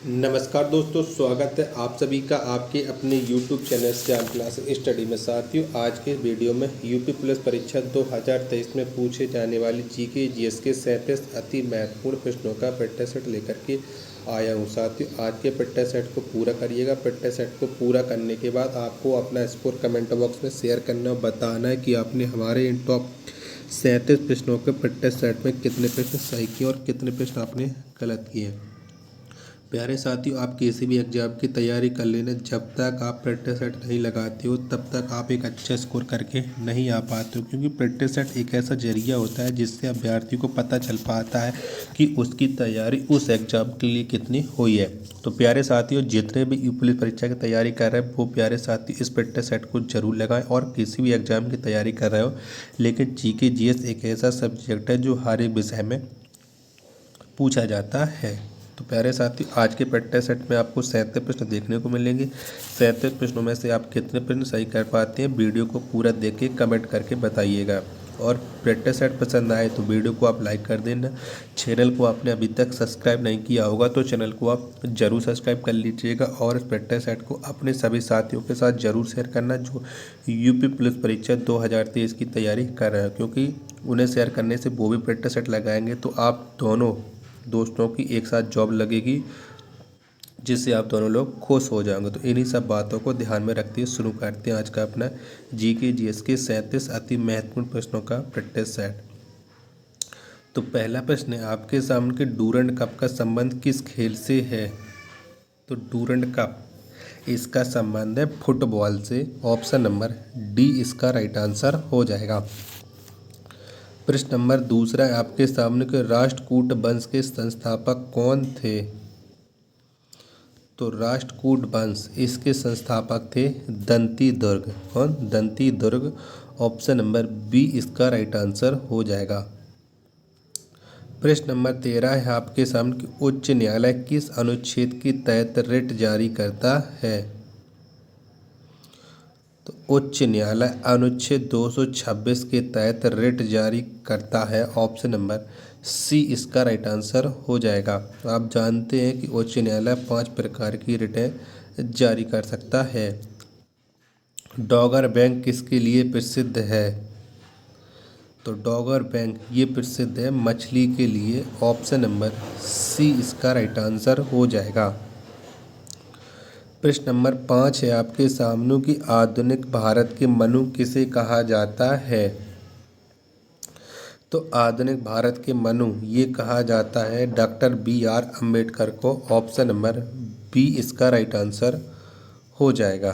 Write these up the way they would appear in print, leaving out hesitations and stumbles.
नमस्कार दोस्तों, स्वागत है आप सभी का आपके अपने YouTube channel Shyam class study में। साथियों, आज के वीडियो में यूपी पुलिस परीक्षा 2023 में पूछे जाने वाली जीके जीएस के 37 अति महत्वपूर्ण प्रश्नों का पेट्टा सेट लेकर के आया हूँ। साथियों, आज के पेट्टा सेट को पूरा करिएगा। पेट्टा सेट को पूरा करने के बाद आपको अपना स्कोर कमेंट बॉक्स में शेयर करना और बताना है कि आपने हमारे इन टॉप 37 प्रश्नों के पेट्टा सेट में कितने प्रश्न सही किए और कितने प्रश्न आपने गलत किए। प्यारे साथियों, आप किसी भी एग्जाम की तैयारी कर लेना। जब तक आप प्रैक्टिस सेट नहीं लगाते हो तब तक आप एक अच्छा स्कोर करके नहीं आ पाते हो, क्योंकि प्रैक्टिस सेट एक ऐसा जरिया होता है जिससे अभ्यर्थी को पता चल पाता है कि उसकी तैयारी उस एग्ज़ाम के लिए कितनी हुई है। तो प्यारे साथियों, जितने भी यूपी पुलिस परीक्षा की तैयारी कर रहे हैं वो प्यारे साथी इस प्रैक्टिस सेट को जरूर लगाएं। और किसी भी एग्ज़ाम की तैयारी कर रहे हो, लेकिन जीके जीएस एक ऐसा सब्जेक्ट है जो हर एक विषय में पूछा जाता है। तो प्यारे साथी, आज के प्रैक्टिस सेट में आपको 37 प्रश्न देखने को मिलेंगे। 37 प्रश्नों में से आप कितने प्रश्न सही कर पाते हैं, वीडियो को पूरा देख के कमेंट करके बताइएगा। और प्रैक्टिस सेट पसंद आए तो वीडियो को आप लाइक कर देना। चैनल को आपने अभी तक सब्सक्राइब नहीं किया होगा तो चैनल को आप ज़रूर सब्सक्राइब कर लीजिएगा। और इस प्रैक्टिस सेट को अपने सभी साथियों के साथ ज़रूर शेयर करना जो यूपी पुलिस परीक्षा 2023 की तैयारी कर रहे हैं, क्योंकि उन्हें शेयर करने से वो भी प्रैक्टिस सेट लगाएंगे तो आप दोनों दोस्तों की एक साथ जॉब लगेगी, जिससे आप दोनों लोग खुश हो जाएंगे। तो इन्हीं सब बातों को ध्यान में रखते हुए शुरू करते हैं आज का अपना जीके जीएस के 37 अति महत्वपूर्ण प्रश्नों का प्रैक्टिस सेट। तो पहला प्रश्न है आपके सामने कि डूरंड कप का संबंध किस खेल से है। तो डूरंड कप, इसका संबंध है फुटबॉल से। ऑप्शन नंबर डी इसका राइट आंसर हो जाएगा। प्रश्न नंबर दूसरा है आपके सामने के राष्ट्रकूट वंश के संस्थापक कौन थे। तो राष्ट्रकूट वंश, इसके संस्थापक थे दंती दुर्ग। कौन? दंती दुर्ग। ऑप्शन नंबर बी इसका राइट आंसर हो जाएगा। प्रश्न नंबर 13 है आपके सामने कि उच्च न्यायालय किस अनुच्छेद के तहत रिट जारी करता है। तो उच्च न्यायालय अनुच्छेद 226 के तहत रिट जारी करता है। ऑप्शन नंबर सी इसका राइट आंसर हो जाएगा। आप जानते हैं कि उच्च न्यायालय 5 प्रकार की रिटें जारी कर सकता है। डॉगर बैंक किसके लिए प्रसिद्ध है। तो डॉगर बैंक ये प्रसिद्ध है मछली के लिए। ऑप्शन नंबर सी इसका राइट आंसर हो जाएगा। प्रश्न नंबर 5 है आपके सामने कि आधुनिक भारत के मनु किसे कहा जाता है। तो आधुनिक भारत के मनु ये कहा जाता है डॉक्टर BR अम्बेडकर को। ऑप्शन नंबर बी इसका राइट आंसर हो जाएगा।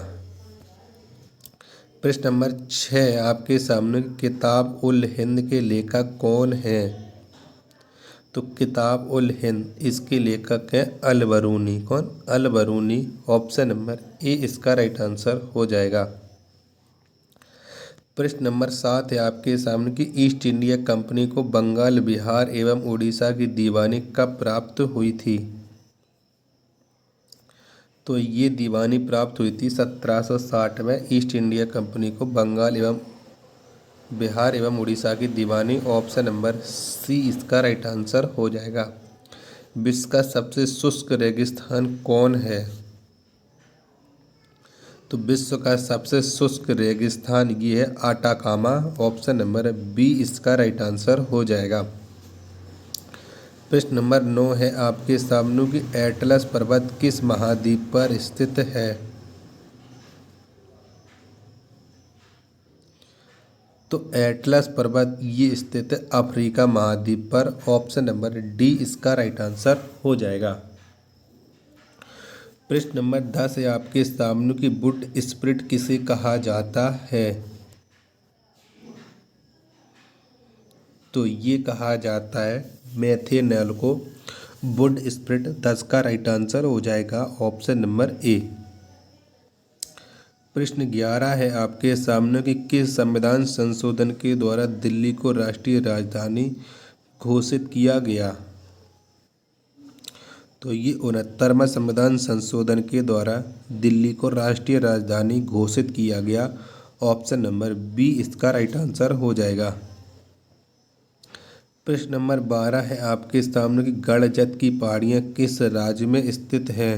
प्रश्न नंबर 6 है आपके सामने किताब उल हिंद के लेखक कौन हैं। तो किताब उल हिंद, इसके लेखक है अल बरूनी। कौन? अल बरूनी। ऑप्शन नंबर ए इसका राइट आंसर हो जाएगा। प्रश्न नंबर 7 है आपके सामने कि ईस्ट इंडिया कंपनी को बंगाल, बिहार एवं उड़ीसा की दीवानी कब प्राप्त हुई थी। तो ये दीवानी प्राप्त हुई थी 1760 में। ईस्ट इंडिया कंपनी को बंगाल एवं बिहार एवं उड़ीसा की दीवानी। ऑप्शन नंबर सी इसका राइट आंसर हो जाएगा। विश्व का सबसे शुष्क रेगिस्तान कौन है। तो विश्व का सबसे शुष्क रेगिस्तान ये है आटाकामा। ऑप्शन नंबर बी इसका राइट आंसर हो जाएगा। प्रश्न नंबर 9 है आपके सामने कि एटलस पर्वत किस महाद्वीप पर स्थित है। तो एटलस पर्वत ये स्थित है अफ्रीका महाद्वीप पर। ऑप्शन नंबर डी इसका राइट आंसर हो जाएगा। प्रश्न नंबर 10 है आपके सामने कि बुट स्प्रिट किसे कहा जाता है। तो ये कहा जाता है मेथेनॉल को। बुट स्प्रिट 10 का राइट आंसर हो जाएगा। Option number A. प्रश्न 11 है आपके सामने कि किस संविधान संशोधन के द्वारा दिल्ली को राष्ट्रीय राजधानी घोषित किया गया। तो ये 69वां संविधान संशोधन के द्वारा दिल्ली को राष्ट्रीय राजधानी घोषित किया गया। ऑप्शन नंबर बी इसका राइट आंसर हो जाएगा। प्रश्न नंबर 12 है आपके सामने कि गड़जत की पहाड़ियाँ किस राज्य में स्थित हैं।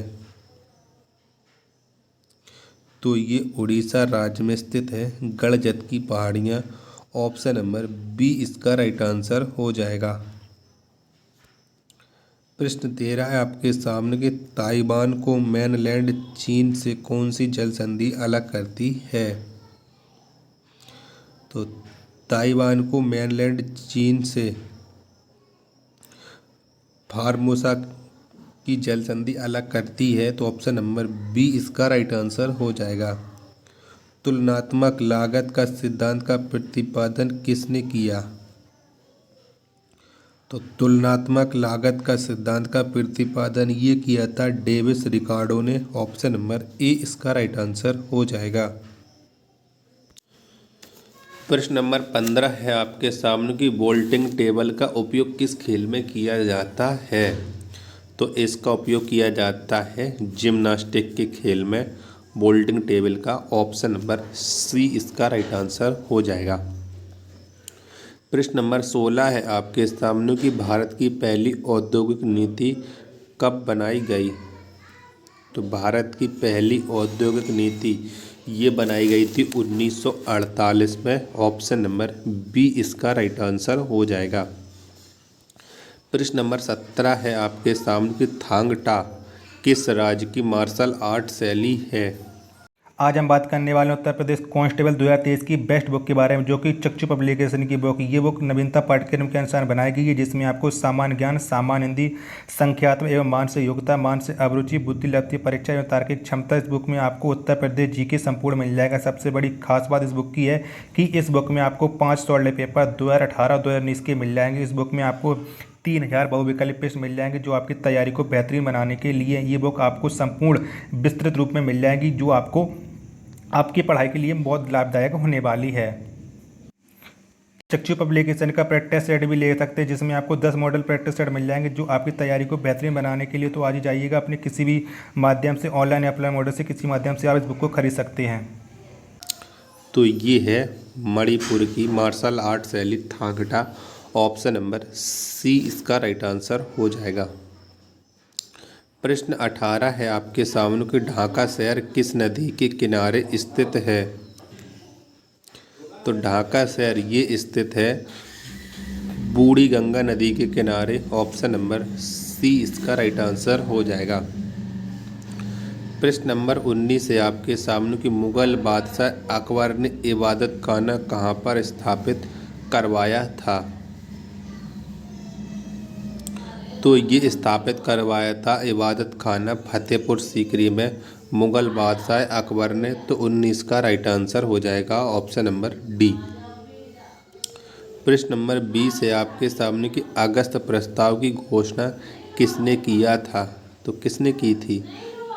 तो ये उड़ीसा राज्य में स्थित है गड़जत की पहाड़ियाँ। ऑप्शन नंबर बी इसका राइट आंसर हो जाएगा। प्रश्न 13 है आपके सामने कि ताइवान को मेनलैंड चीन से कौन सी जल संधि अलग करती है। तो ताइवान को मेनलैंड चीन से फार्मोसा की जल संधि अलग करती है। तो ऑप्शन नंबर बी इसका राइट आंसर हो जाएगा। तुलनात्मक लागत का सिद्धांत का प्रतिपादन किसने किया। तो तुलनात्मक लागत का सिद्धांत का प्रतिपादन ये किया था डेविस रिकार्डो ने। ऑप्शन नंबर ए इसका राइट आंसर हो जाएगा। प्रश्न नंबर 15 है आपके सामने कि वोल्टिंग टेबल का उपयोग किस खेल में किया जाता है। तो इसका उपयोग किया जाता है जिम्नास्टिक के खेल में वोल्टिंग टेबल का। ऑप्शन नंबर सी इसका राइट आंसर हो जाएगा। प्रश्न नंबर 16 है आपके सामने कि भारत की पहली औद्योगिक नीति कब बनाई गई। तो भारत की पहली औद्योगिक नीति ये बनाई गई थी 1948 में। ऑप्शन नंबर बी इसका राइट आंसर हो जाएगा। प्रश्न नंबर 17 है आपके सामने कि थांग टा किस राज्य की मार्शल आर्ट शैली है। आज हम बात करने वाले हैं उत्तर प्रदेश कांस्टेबल 2023 की बेस्ट बुक के बारे में, जो कि चक्षु पब्लिकेशन की बुक। ये बुक नवीनता पाठ्यक्रम के अनुसार बनाई गई है, जिसमें आपको सामान्य ज्ञान, सामान्य हिंदी, संख्यात्मक एवं मानसिक योग्यता, मानसिक अभिरुचि, बुद्धि लब्धि परीक्षा एवं तार्किक क्षमता इस बुक में आपको उत्तर प्रदेश जीके संपूर्ण मिल जाएगा। सबसे बड़ी खास बात इस बुक की है कि इस बुक में आपको 5 सॉल्ड पेपर 2018-2019 के मिल जाएंगे। इस बुक में आपको 3000 बहुविकल्प प्रश्न मिल जाएंगे, जो आपकी तैयारी को बेहतरीन बनाने के लिए ये बुक आपको संपूर्ण विस्तृत रूप में मिल जाएगी, जो आपको आपकी पढ़ाई के लिए बहुत लाभदायक होने वाली है। चक्षु पब्लिकेशन का प्रैक्टिस सेट भी ले सकते हैं, जिसमें आपको 10 मॉडल प्रैक्टिस सेट मिल जाएंगे, जो आपकी तैयारी को बेहतरीन बनाने के लिए। तो आज ही जाइएगा, अपने किसी भी माध्यम से, ऑनलाइन या ऑफलाइन मॉडल से, किसी माध्यम से आप इस बुक को खरीद सकते हैं। तो ये है मणिपुर की मार्शल आर्ट शैली थांग टा। ऑप्शन नंबर सी इसका राइट आंसर हो जाएगा। प्रश्न 18 है आपके सामने कि ढाका शहर किस नदी के किनारे स्थित है। तो ढाका शहर ये स्थित है बूढ़ी गंगा नदी के किनारे। ऑप्शन नंबर सी इसका राइट आंसर हो जाएगा। प्रश्न नंबर 19 है आपके सामने कि मुगल बादशाह अकबर ने इबादत खाना कहाँ पर स्थापित करवाया था। तो ये स्थापित करवाया था इबादत खाना फतेहपुर सीकरी में मुगल बादशाह अकबर ने। तो 19 का राइट आंसर हो जाएगा ऑप्शन नंबर डी। प्रश्न नंबर 20 है आपके सामने कि अगस्त प्रस्ताव की घोषणा किसने किया था। तो किसने की थी।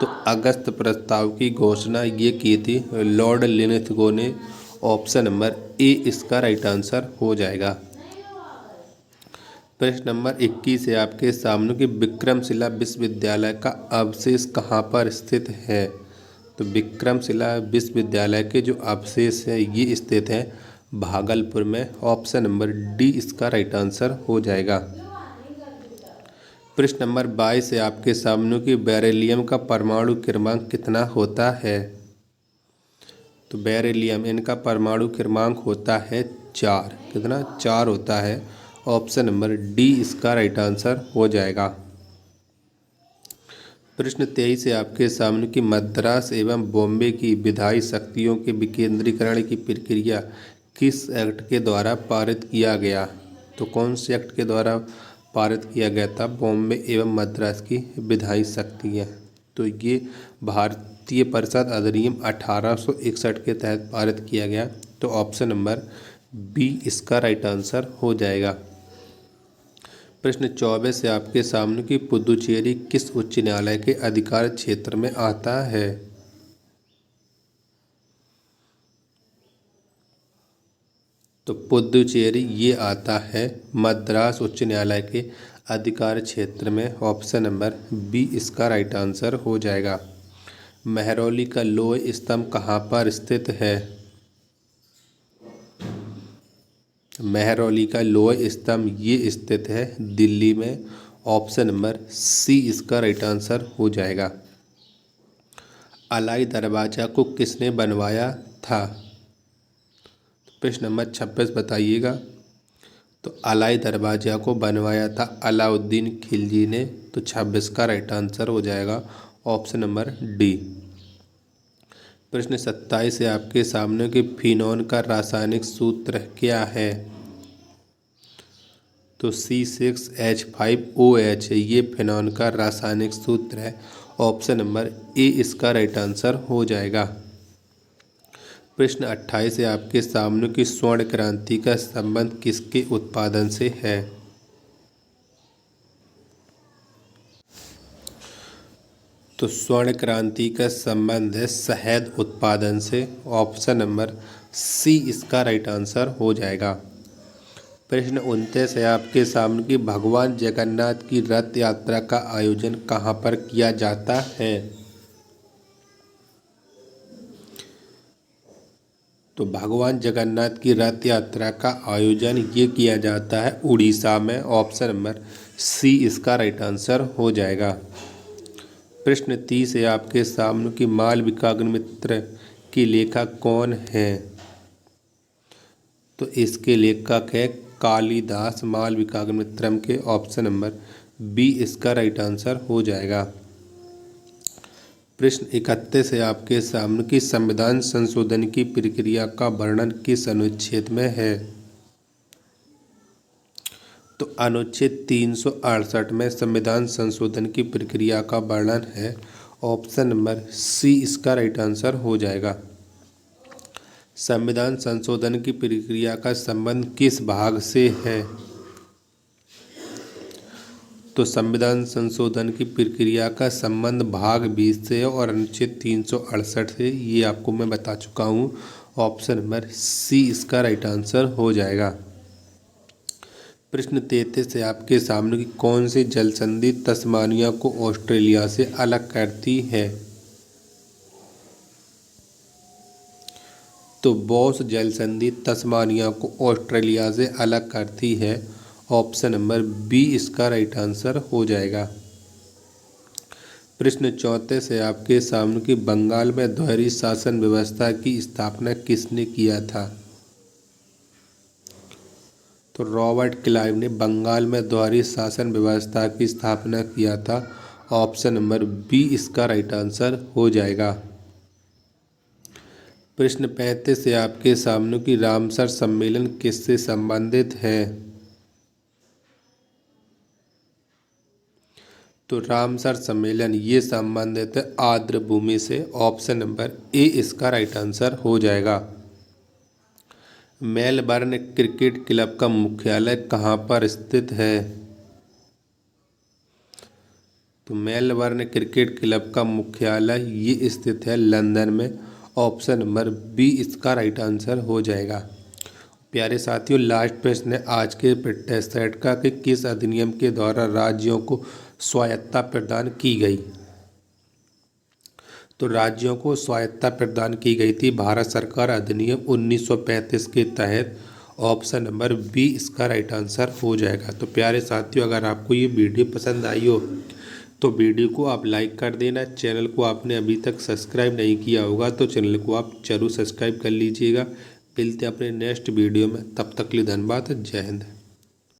तो अगस्त प्रस्ताव की घोषणा ये की थी लॉर्ड लिनथगो ने। ऑप्शन नंबर ए इसका राइट आंसर हो जाएगा। प्रश्न नंबर 21 है आपके सामने कि विक्रमशिला विश्वविद्यालय का अवशेष कहाँ पर स्थित है। तो विक्रमशिला विश्वविद्यालय के जो अवशेष है ये स्थित है भागलपुर में। ऑप्शन नंबर डी इसका राइट आंसर हो जाएगा। प्रश्न नंबर 22 है आपके सामने कि बेरिलियम का परमाणु क्रमांक कितना होता है। तो बेरिलियम इनका परमाणु क्रमांक होता है 4। कितना 4 होता है। ऑप्शन नंबर डी इसका राइट आंसर हो जाएगा। प्रश्न 23 है आपके सामने कि मद्रास एवं बॉम्बे की विधायी शक्तियों के विकेंद्रीकरण की प्रक्रिया किस एक्ट के द्वारा पारित किया गया। तो कौन से एक्ट के द्वारा पारित किया गया था बॉम्बे एवं मद्रास की विधायी शक्तियाँ। तो ये भारतीय परिषद अधिनियम 1861 के तहत पारित किया गया। तो ऑप्शन नंबर बी इसका राइट आंसर हो जाएगा। प्रश्न 24 है आपके सामने कि पुदुचेरी किस उच्च न्यायालय के अधिकार क्षेत्र में आता है। तो पुदुचेरी ये आता है मद्रास उच्च न्यायालय के अधिकार क्षेत्र में। ऑप्शन नंबर बी इसका राइट आंसर हो जाएगा। महरौली का लोह स्तंभ कहाँ पर स्थित है। मेहरौली का लोह स्तंभ ये स्थित है दिल्ली में। ऑप्शन नंबर सी इसका राइट आंसर हो जाएगा। अलाई दरवाजा को किसने बनवाया था? प्रश्न नंबर 26 बताइएगा। तो अलाई दरवाजा को बनवाया था अलाउद्दीन खिलजी ने। तो 26 का राइट आंसर हो जाएगा ऑप्शन नंबर डी। प्रश्न 27 है आपके सामने कि फिनोन का रासायनिक सूत्र क्या है? तो C6H5OH ये फिनोन का रासायनिक सूत्र है। ऑप्शन नंबर ए इसका राइट आंसर हो जाएगा। प्रश्न 28 है आपके सामने कि स्वर्ण क्रांति का संबंध किसके उत्पादन से है? तो स्वर्ण क्रांति का संबंध है शहद उत्पादन से। ऑप्शन नंबर सी इसका राइट आंसर हो जाएगा। प्रश्न 29 है आपके सामने कि भगवान जगन्नाथ की रथ यात्रा का आयोजन कहाँ पर किया जाता है? तो भगवान जगन्नाथ की रथ यात्रा का आयोजन ये किया जाता है उड़ीसा में। ऑप्शन नंबर सी इसका राइट आंसर हो जाएगा। प्रश्न 30 है आपके सामने कि मालविकाग्निमित्र की लेखक कौन है? तो इसके लेखक है कालिदास मालविकाग्निमित्रम के। ऑप्शन नंबर बी इसका राइट आंसर हो जाएगा। प्रश्न 31 है आपके सामने कि संविधान संशोधन की प्रक्रिया का वर्णन किस अनुच्छेद में है? तो अनुच्छेद 368 में संविधान संशोधन की प्रक्रिया का वर्णन है। ऑप्शन नंबर सी इसका राइट आंसर हो जाएगा। संविधान संशोधन की प्रक्रिया का संबंध किस भाग से है? तो संविधान संशोधन की प्रक्रिया का संबंध भाग 20 से और अनुच्छेद 368 से, ये आपको मैं बता चुका हूँ। ऑप्शन नंबर सी इसका राइट आंसर हो जाएगा। प्रश्न 33 से आपके सामने की कौन सी जल संधि तस्मानिया को ऑस्ट्रेलिया से अलग करती है? तो बॉस जल संधि तस्मानिया को ऑस्ट्रेलिया से अलग करती है। ऑप्शन नंबर बी इसका राइट आंसर हो जाएगा। प्रश्न 34 है आपके सामने कि बंगाल में दोहरी शासन व्यवस्था की स्थापना किसने किया था? तो रॉबर्ट क्लाइव ने बंगाल में दोहरी शासन व्यवस्था की स्थापना किया था। ऑप्शन नंबर बी इसका राइट आंसर हो जाएगा। प्रश्न 35 है आपके सामने कि रामसर सम्मेलन किससे संबंधित है? तो रामसर सम्मेलन ये संबंधित है आर्द्र भूमि से। ऑप्शन नंबर ए इसका राइट आंसर हो जाएगा। मेलबर्न क्रिकेट क्लब का मुख्यालय कहाँ पर स्थित है? तो मेलबर्न क्रिकेट क्लब का मुख्यालय ये स्थित है लंदन में। ऑप्शन नंबर बी इसका राइट आंसर हो जाएगा। प्यारे साथियों, लास्ट प्रश्न है आज के टेस्ट सेट का कि किस अधिनियम के द्वारा राज्यों को स्वायत्तता प्रदान की गई? तो राज्यों को स्वायत्तता प्रदान की गई थी भारत सरकार अधिनियम 1935 के तहत। ऑप्शन नंबर बी इसका राइट आंसर हो जाएगा। तो प्यारे साथियों, अगर आपको ये वीडियो पसंद आई हो तो वीडियो को आप लाइक कर देना। चैनल को आपने अभी तक सब्सक्राइब नहीं किया होगा तो चैनल को आप जरूर सब्सक्राइब कर लीजिएगा। मिलते हैं अपने नेक्स्ट वीडियो में, तब तक के लिए धन्यवाद। जय हिंद।